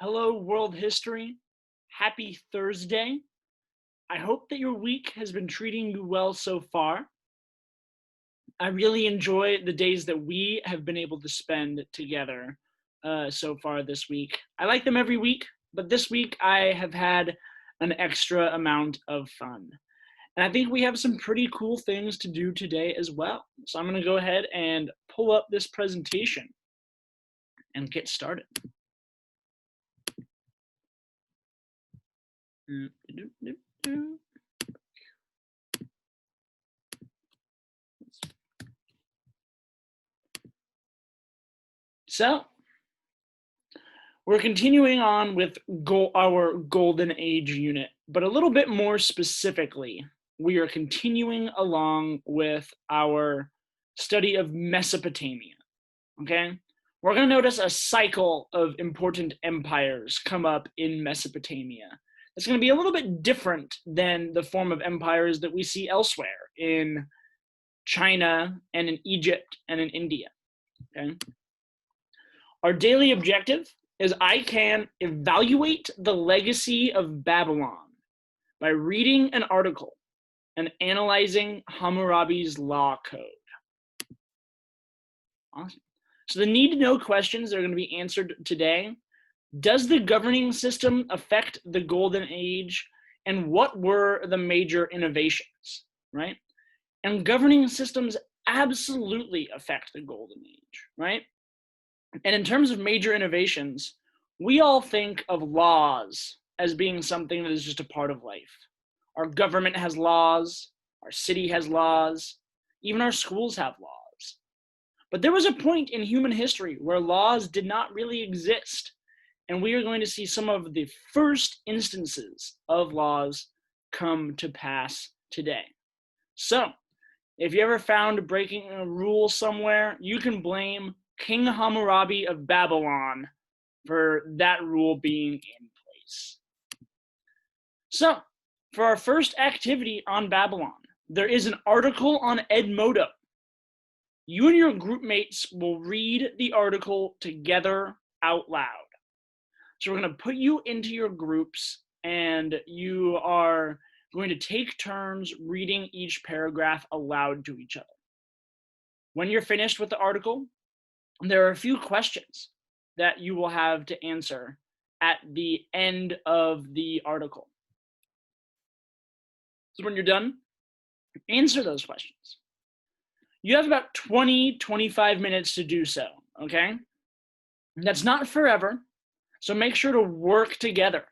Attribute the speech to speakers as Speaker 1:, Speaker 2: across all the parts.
Speaker 1: Hello, world history. Happy Thursday. I hope that your week has been treating you well so far. I really enjoy the days that we have been able to spend together so far this week. I like them every week, but this week I have had an extra amount of fun. And I think we have some pretty cool things to do today as well. So I'm going to go ahead and pull up this presentation and get started. So, we're continuing on with our Golden Age unit, but a little bit more specifically, we are continuing along with our study of Mesopotamia. Okay? We're going to notice a cycle of important empires come up in Mesopotamia. It's going to be a little bit different than the form of empires that we see elsewhere in China and in Egypt and in India. Okay? Our daily objective is I can evaluate the legacy of Babylon by reading an article and analyzing Hammurabi's law code. Awesome. So the need to know questions that are going to be answered today: does the governing system affect the Golden Age? And what were the major innovations, right? And governing systems absolutely affect the Golden Age, right? And in terms of major innovations, we all think of laws as being something that is just a part of life. Our government has laws, our city has laws, even our schools have laws. But there was a point in human history where laws did not really exist, and we are going to see some of the first instances of laws come to pass today. So, if you ever found breaking a rule somewhere, you can blame King Hammurabi of Babylon for that rule being in place. So, for our first activity on Babylon, there is an article on Edmodo. You and your group mates will read the article together out loud. So we're going to put you into your groups, and you are going to take turns reading each paragraph aloud to each other. When you're finished with the article, there are a few questions that you will have to answer at the end of the article. So when you're done, answer those questions. You have about 20-25 minutes to do so, okay? That's not forever, so make sure to work together.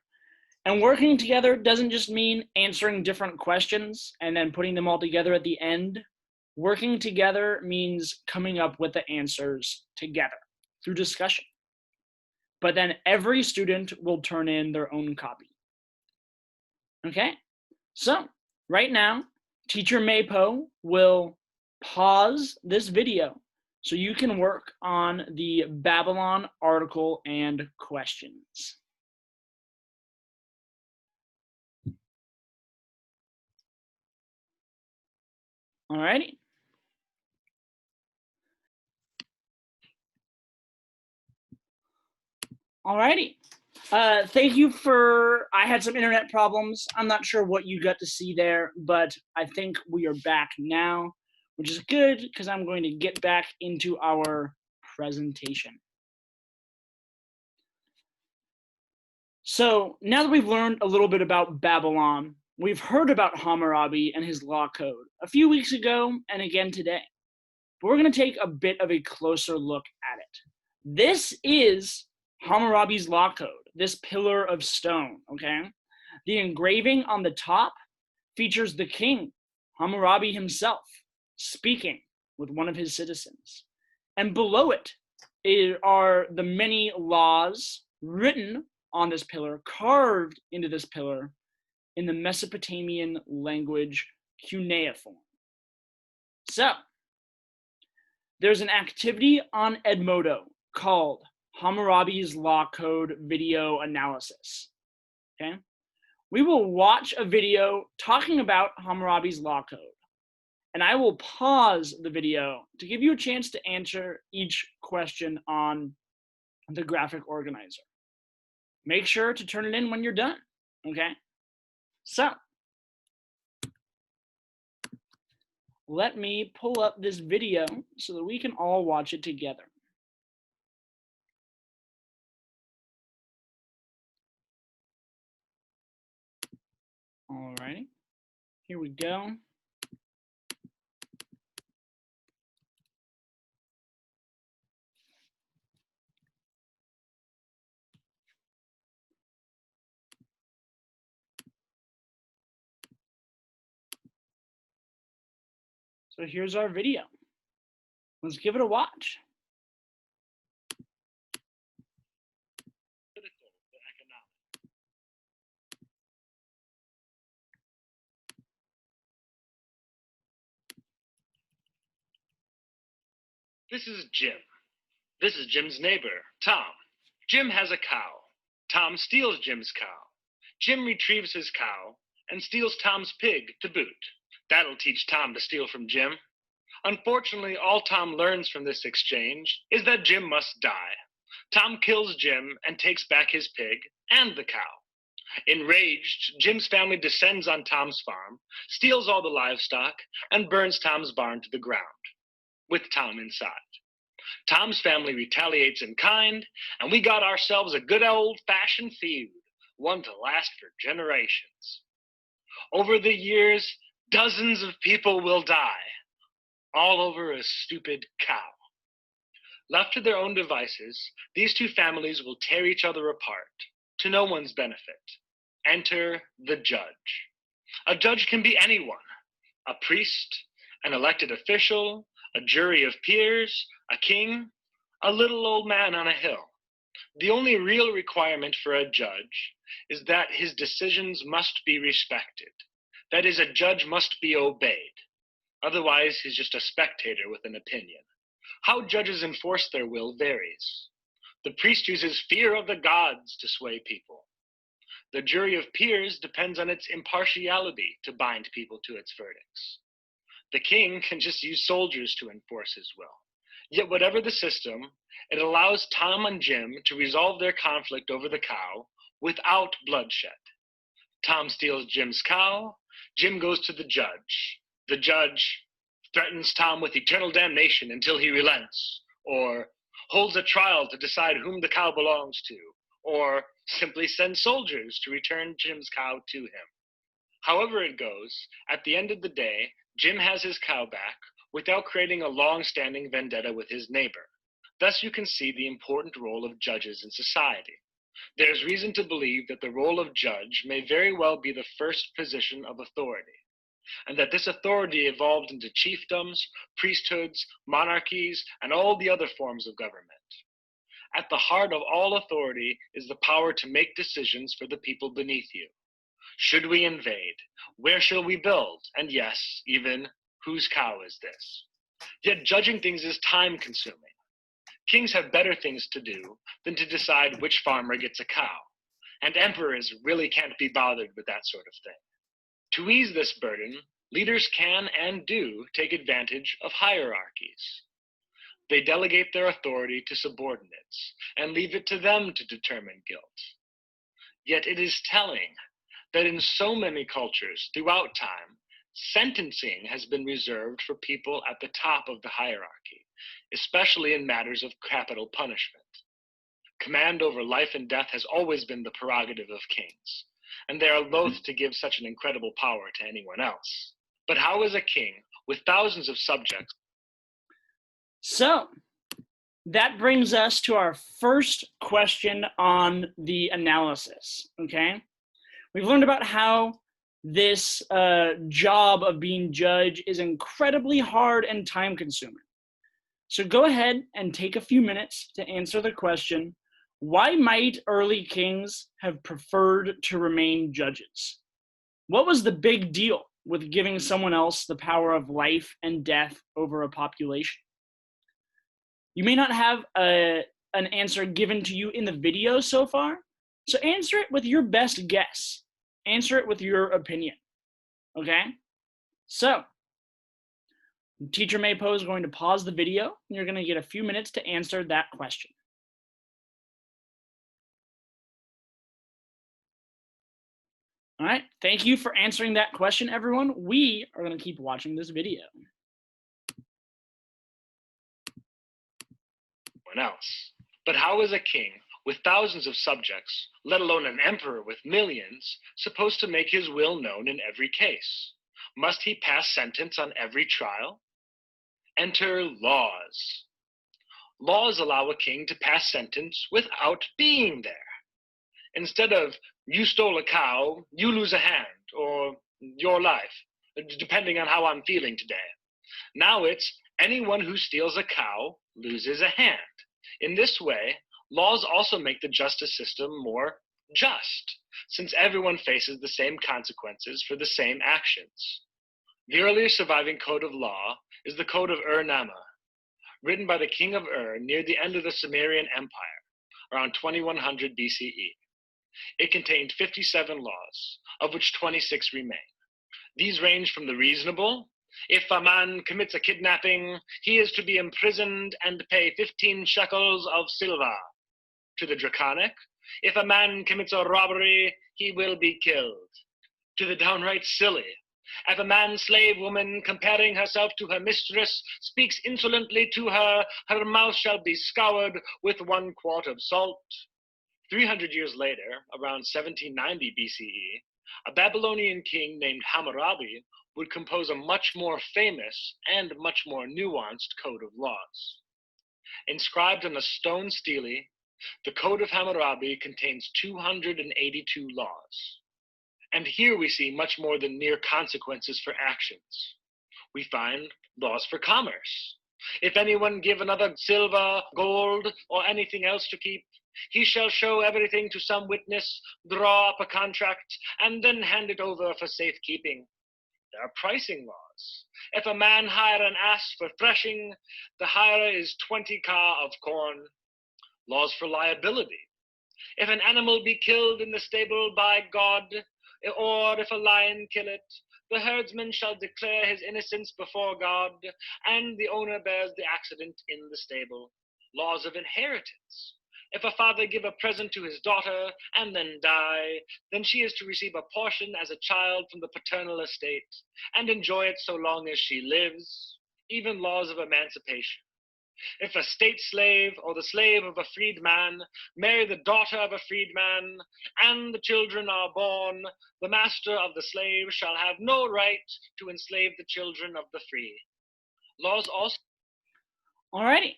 Speaker 1: And working together doesn't just mean answering different questions and then putting them all together at the end. Working together means coming up with the answers together through discussion. But then every student will turn in their own copy. Okay, so right now, Teacher Maypo will pause this video so you can work on the Babylon article and questions. Alrighty. Alrighty. Thank you for, I had some internet problems. I'm not sure what you got to see there, but I think we are back now, which is good because I'm going to get back into our presentation. So now that we've learned a little bit about Babylon, we've heard about Hammurabi and his law code a few weeks ago and again today. But we're going to take a bit of a closer look at it. This is Hammurabi's law code, this pillar of stone, okay? The engraving on the top features the king, Hammurabi himself, speaking with one of his citizens. And below it are the many laws written on this pillar, carved into this pillar in the Mesopotamian language cuneiform. So, there's an activity on Edmodo called Hammurabi's Law Code Video Analysis. Okay? We will watch a video talking about Hammurabi's Law Code, and I will pause the video to give you a chance to answer each question on the graphic organizer. make sure to turn it in when you're done, okay? So, let me pull up this video so that we can all watch it together. Alrighty, here we go. So here's our video. Let's give it a watch.
Speaker 2: This is Jim. This is Jim's neighbor, Tom. Jim has a cow. Tom steals Jim's cow. Jim retrieves his cow and steals Tom's pig to boot. That'll teach Tom to steal from Jim. Unfortunately, all Tom learns from this exchange is that Jim must die. Tom kills Jim and takes back his pig and the cow. Enraged, Jim's family descends on Tom's farm, steals all the livestock, and burns Tom's barn to the ground, with Tom inside. Tom's family retaliates in kind, and we got ourselves a good old-fashioned feud, one to last for generations. Over the years, dozens of people will die, all over a stupid cow. Left to their own devices, these two families will tear each other apart, to no one's benefit. Enter the judge. A judge can be anyone, a priest, an elected official, a jury of peers, a king, a little old man on a hill. The only real requirement for a judge is that his decisions must be respected. That is, a judge must be obeyed. Otherwise, he's just a spectator with an opinion. How judges enforce their will varies. The priest uses fear of the gods to sway people. The jury of peers depends on its impartiality to bind people to its verdicts. The king can just use soldiers to enforce his will. Yet whatever the system, it allows Tom and Jim to resolve their conflict over the cow without bloodshed. Tom steals Jim's cow, Jim goes to the judge. The judge threatens Tom with eternal damnation until he relents, or holds a trial to decide whom the cow belongs to, or simply sends soldiers to return Jim's cow to him. However it goes, at the end of the day, Jim has his cow back without creating a long-standing vendetta with his neighbor. Thus you can see the important role of judges in society. There's reason to believe that the role of judge may very well be the first position of authority, and that this authority evolved into chiefdoms, priesthoods, monarchies, and all the other forms of government. At the heart of all authority is the power to make decisions for the people beneath you. Should we invade? Where shall we build? And yes, even, whose cow is this? Yet judging things is time-consuming. Kings have better things to do than to decide which farmer gets a cow, and emperors really can't be bothered with that sort of thing. To ease this burden, leaders can and do take advantage of hierarchies. They delegate their authority to subordinates and leave it to them to determine guilt. Yet it is telling that in so many cultures throughout time, sentencing has been reserved for people at the top of the hierarchy, especially in matters of capital punishment. Command over life and death has always been the prerogative of kings, and they are loath to give such an incredible power to anyone else. But how is a king with thousands of subjects?
Speaker 1: So that brings us to our first question on the analysis, okay? We've learned about how this job of being judge is incredibly hard and time-consuming. So go ahead and take a few minutes to answer the question, why might early kings have preferred to remain judges? What was the big deal with giving someone else the power of life and death over a population? You may not have an answer given to you in the video so far, so answer it with your best guess. Answer it with your opinion, okay? So, Teacher Maypo is going to pause the video, and you're going to get a few minutes to answer that question. All right. Thank you for answering that question, everyone. We are going to keep watching this video.
Speaker 2: Else. But how is a king with thousands of subjects, let alone an emperor with millions, supposed to make his will known in every case? Must he pass sentence on every trial? Enter laws. Laws allow a king to pass sentence without being there. Instead of you stole a cow, you lose a hand, or your life, depending on how I'm feeling today. Now it's anyone who steals a cow loses a hand. In this way, laws also make the justice system more just, since everyone faces the same consequences for the same actions. The earliest surviving code of law is the Code of Ur-Nammu, written by the king of Ur near the end of the Sumerian Empire, around 2100 BCE. It contained 57 laws, of which 26 remain. These range from the reasonable: if a man commits a kidnapping, he is to be imprisoned and pay 15 shekels of silver, to the draconic: if a man commits a robbery, he will be killed, to the downright silly: if a man-slave woman, comparing herself to her mistress, speaks insolently to her, her mouth shall be scoured with 1 quart of salt. 300 years later, around 1790 BCE, a Babylonian king named Hammurabi would compose a much more famous and much more nuanced code of laws. Inscribed on a stone stele, the Code of Hammurabi contains 282 laws. And here we see much more than mere consequences for actions. We find laws for commerce. If anyone give another silver, gold, or anything else to keep, he shall show everything to some witness, draw up a contract, and then hand it over for safekeeping. There are pricing laws. If a man hire an ass for threshing, the hire is 20 ka of corn. Laws for liability. If an animal be killed in the stable by God, or if a lion kill it, the herdsman shall declare his innocence before God, and the owner bears the accident in the stable. Laws of inheritance. If a father give a present to his daughter and then die, then she is to receive a portion as a child from the paternal estate and enjoy it so long as she lives. Even laws of emancipation. If a state slave or the slave of a freedman marry the daughter of a freedman and the children are born, the master of the slave shall have no right to enslave the children of the free. Laws also.
Speaker 1: Alrighty.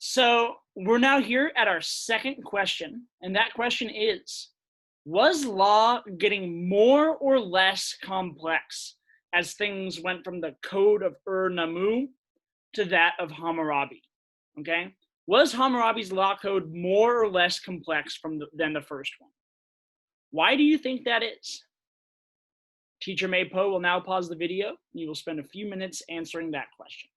Speaker 1: So we're now here at our second question, and that question is, was law getting more or less complex as things went from the Code of Ur-Nammu to that of Hammurabi? Okay? Was Hammurabi's law code more or less complex than the first one? Why do you think that is? Teacher Maypo will now pause the video, and you will spend a few minutes answering that question.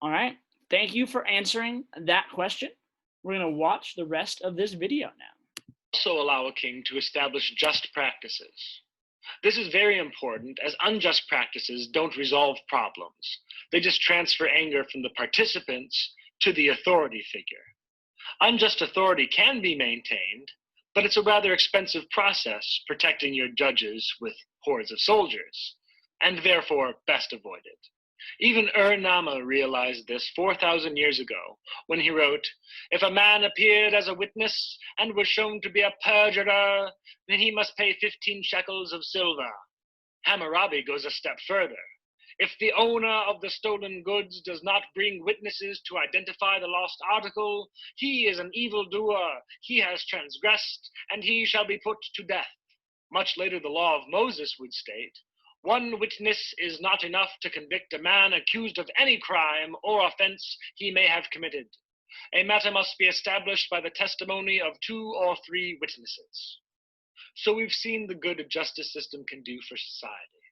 Speaker 1: All right, thank you for answering that question. We're going to watch the rest of this video now.
Speaker 2: Also allow a king to establish just practices. This is very important, as unjust practices don't resolve problems. They just transfer anger from the participants to the authority figure. Unjust authority can be maintained, but it's a rather expensive process, protecting your judges with hordes of soldiers, and therefore best avoided. Even Ur-Nammu realized this 4,000 years ago when he wrote, "If a man appeared as a witness and was shown to be a perjurer, then he must pay 15 shekels of silver." Hammurabi goes a step further. If the owner of the stolen goods does not bring witnesses to identify the lost article, he is an evildoer, he has transgressed, and he shall be put to death. Much later, the law of Moses would state, "One witness is not enough to convict a man accused of any crime or offense he may have committed. A matter must be established by the testimony of 2 or 3 witnesses." So we've seen the good a justice system can do for society.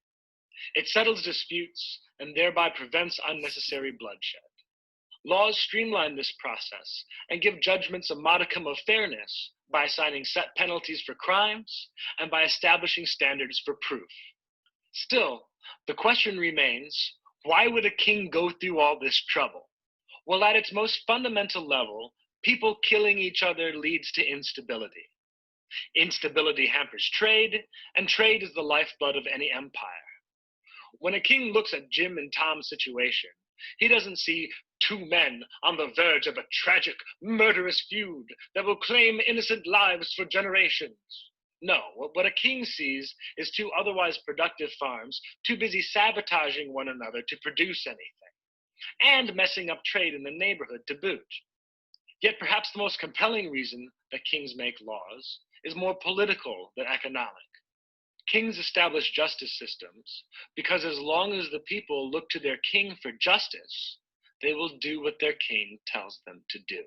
Speaker 2: It settles disputes and thereby prevents unnecessary bloodshed. Laws streamline this process and give judgments a modicum of fairness by assigning set penalties for crimes and by establishing standards for proof. Still, the question remains, why would a king go through all this trouble? Well, at its most fundamental level, people killing each other leads to instability. Instability hampers trade, and trade is the lifeblood of any empire. When a king looks at Jim and Tom's situation, he doesn't see two men on the verge of a tragic, murderous feud that will claim innocent lives for generations. No, what a king sees is two otherwise productive farms too busy sabotaging one another to produce anything, and messing up trade in the neighborhood to boot. Yet perhaps the most compelling reason that kings make laws is more political than economic. Kings establish justice systems because as long as the people look to their king for justice, they will do what their king tells them to do.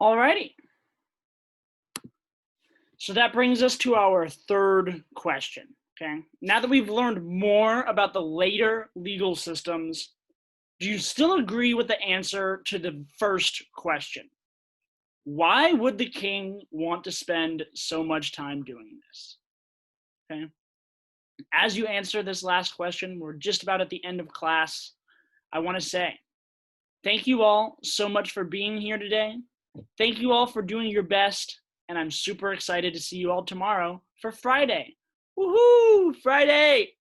Speaker 1: Alrighty. So that brings us to our third question, okay? Now that we've learned more about the later legal systems, do you still agree with the answer to the first question? Why would the king want to spend so much time doing this? Okay. As you answer this last question, we're just about at the end of class. I want to say thank you all so much for being here today. Thank you all for doing your best, and I'm super excited to see you all tomorrow for Friday. Woohoo! Friday!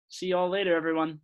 Speaker 1: See you all later, everyone.